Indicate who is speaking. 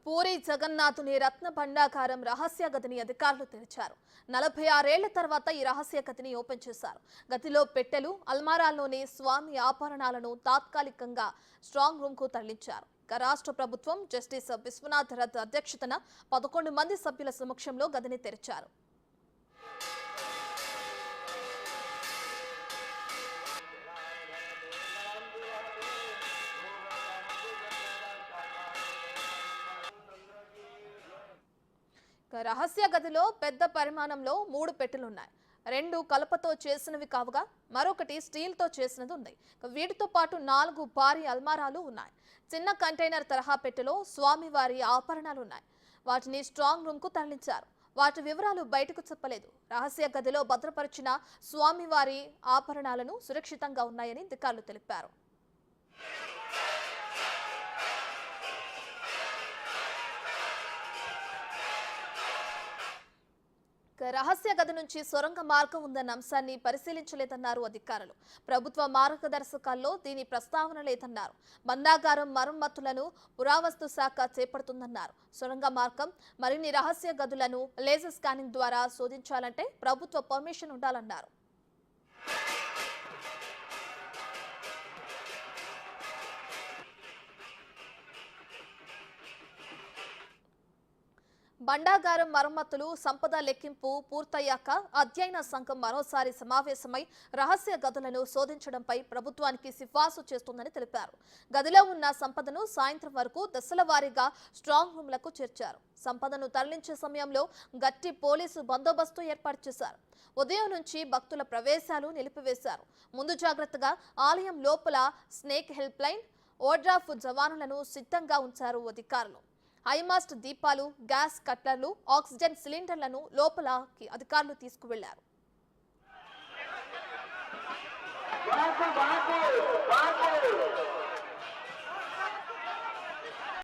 Speaker 1: పూరి జగన్నాథుని రత్న భండాగారం రహస్య గదిని అధికారులు తెరిచారు. 46 ఏళ్ల తర్వాత ఈ రహస్య గదిని ఓపెన్ చేశారు. గదిలో పెట్టెలు, అల్మారాల్లోని స్వామి ఆభరణాలను తాత్కాలికంగా స్ట్రాంగ్ రూమ్ కు తరలించారు. రాష్ట్ర ప్రభుత్వం జస్టిస్ విశ్వనాథ్ రథ్ అధ్యక్షతన 11 మంది సభ్యుల సమక్షంలో గదిని తెరిచారు. రహస్య గదిలో పెద్ద పరిమాణంలో 3 పెట్టెలున్నాయి. 2 కలపతో చేసినవి కావుగా మరొకటి స్టీల్తో చేసినది ఉంది. వీటితో పాటు 4 భారీ అల్మారాలు ఉన్నాయి. చిన్న కంటైనర్ తరహా పెట్టెలో స్వామివారి ఆభరణాలు ఉన్నాయి. వాటిని స్ట్రాంగ్ రూమ్ కు తరలించారు. వాటి వివరాలు బయటకు చెప్పలేదు. రహస్య గదిలో భద్రపరిచిన స్వామివారి ఆభరణాలను సురక్షితంగా ఉన్నాయని అధికారులు తెలిపారు. రహస్య గది నుంచి సొరంగ మార్గం ఉందన్న అంశాన్ని పరిశీలించలేదన్నారు అధికారులు. ప్రభుత్వ మార్గదర్శకాల్లో దీని ప్రస్తావన లేదన్నారు. భండాగారం మరమ్మతులను పురావస్తు శాఖ చేపడుతుందన్నారు. సొరంగ మార్గం మరిన్ని రహస్య గదులను లేజర్ స్కానింగ్ ద్వారా శోధించాలంటే ప్రభుత్వ పర్మిషన్ ఉండాలన్నారు. భండాగారం మరమ్మతులు, సంపద లెక్కింపు పూర్తయ్యాక అధ్యయన సంఘం మరోసారి సమావేశమై రహస్య గదులను శోధించడంపై ప్రభుత్వానికి సిఫార్సు చేస్తుందని తెలిపారు. గదిలో ఉన్న సంపదను సాయంత్రం వరకు దశల వారీగా స్ట్రాంగ్ రూమ్లకు చేర్చారు. సంపదను తరలించే సమయంలో గట్టి పోలీసు బందోబస్తు ఏర్పాటు చేశారు. ఉదయం నుంచి భక్తుల ప్రవేశాలు నిలిపివేశారు. ముందు జాగ్రత్తగా ఆలయం లోపల స్నేక్ హెల్ప్ లైన్, ఓడ్రాఫ్ జవానులను సిద్ధంగా ఉంచారు అధికారులు. హైమాస్ట్ దీపాలు, గ్యాస్ కట్లర్లు, ఆక్సిజన్ సిలిండర్లను లోపలికి అధికారులు తీసుకువెళ్లారు.